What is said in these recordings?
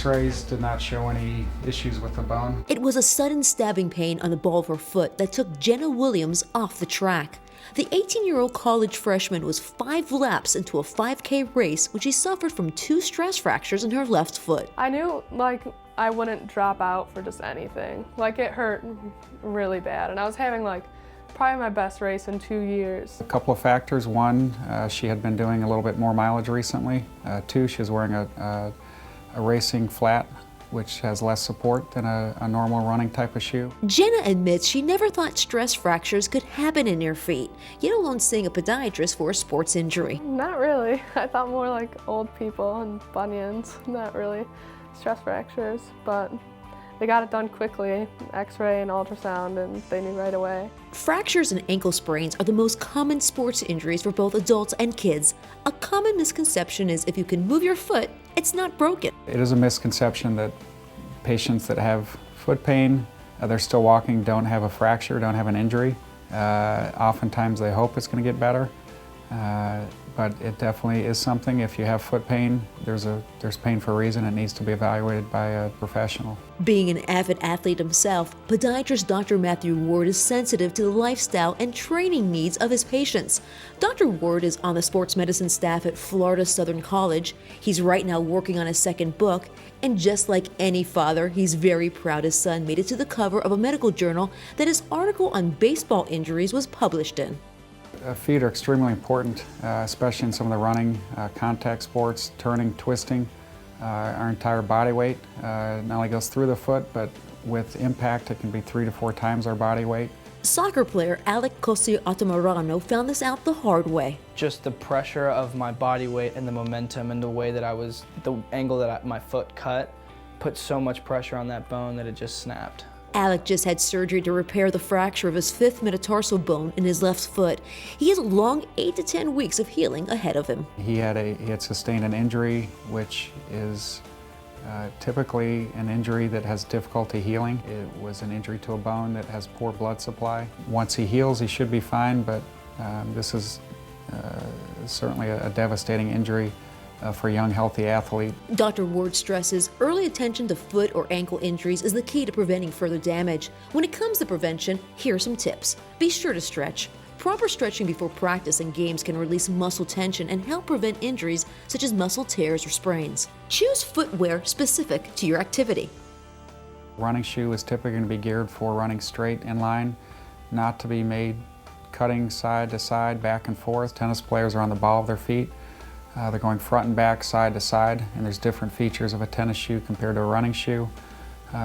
x-rays did not show any issues with the bone. It was a sudden stabbing pain on the ball of her foot that took Jenna Williams off the track. The 18-year-old college freshman was 5 laps into a 5K race when she suffered from 2 stress fractures in her left foot. I knew I wouldn't drop out for just anything. It hurt really bad, and I was having probably my best race in 2 years. A couple of factors. One, she had been doing a little bit more mileage recently. 2, she was wearing a racing flat, which has less support than a normal running type of shoe. Jenna admits she never thought stress fractures could happen in your feet, yet alone seeing a podiatrist for a sports injury. Not really. I thought more like old people and bunions, not really stress fractures, but they got it done quickly, x-ray and ultrasound, and they knew right away. Fractures and ankle sprains are the most common sports injuries for both adults and kids. A common misconception is if you can move your foot, it's not broken. It is a misconception that patients that have foot pain, they're still walking, don't have a fracture, don't have an injury. Oftentimes they hope it's going to get better, but it definitely is something. If you have foot pain, there's pain for a reason. It needs to be evaluated by a professional. Being an avid athlete himself, podiatrist Dr. Matthew Ward is sensitive to the lifestyle and training needs of his patients. Dr. Ward is on the sports medicine staff at Florida Southern College. He's right now working on his second book, and just like any father, he's very proud his son made it to the cover of a medical journal that his article on baseball injuries was published in. Feet are extremely important, especially in some of the running, contact sports, turning, twisting. Our entire body weight not only goes through the foot, but with impact it can be 3 to 4 times our body weight. Soccer player Alek Cosio-Altamirano found this out the hard way. Just the pressure of my body weight and the momentum and the way that the angle that my foot cut put so much pressure on that bone that it just snapped. Alek just had surgery to repair the fracture of his 5th metatarsal bone in his left foot. He has a long 8 to 10 weeks of healing ahead of him. He had sustained an injury, which is typically an injury that has difficulty healing. It was an injury to a bone that has poor blood supply. Once he heals, he should be fine, but this is certainly a devastating injury for a young, healthy athlete. Dr. Ward stresses early attention to foot or ankle injuries is the key to preventing further damage. When it comes to prevention, here are some tips. Be sure to stretch. Proper stretching before practice and games can release muscle tension and help prevent injuries such as muscle tears or sprains. Choose footwear specific to your activity. Running shoe is typically going to be geared for running straight in line, not to be made cutting side to side, back and forth. Tennis players are on the ball of their feet. They're going front and back, side to side, and there's different features of a tennis shoe compared to a running shoe,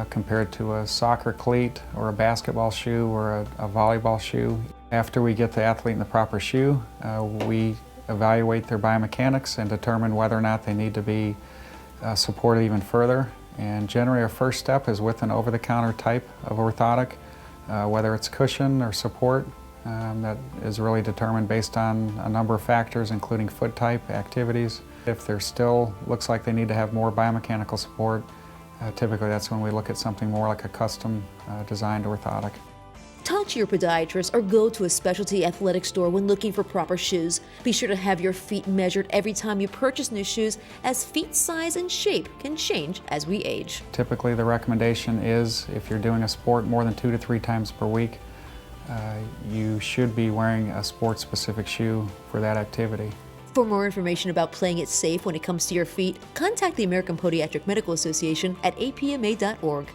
compared to a soccer cleat or a basketball shoe or a volleyball shoe. After we get the athlete in the proper shoe, we evaluate their biomechanics and determine whether or not they need to be supported even further. And generally our first step is with an over-the-counter type of orthotic, whether it's cushion or support. That is really determined based on a number of factors, including foot type, activities. If there still looks like they need to have more biomechanical support, typically that's when we look at something more like a custom designed orthotic. Talk to your podiatrist or go to a specialty athletic store when looking for proper shoes. Be sure to have your feet measured every time you purchase new shoes, as feet size and shape can change as we age. Typically the recommendation is if you're doing a sport more than 2 to 3 times per week, you should be wearing a sports-specific shoe for that activity. For more information about playing it safe when it comes to your feet, contact the American Podiatric Medical Association at apma.org.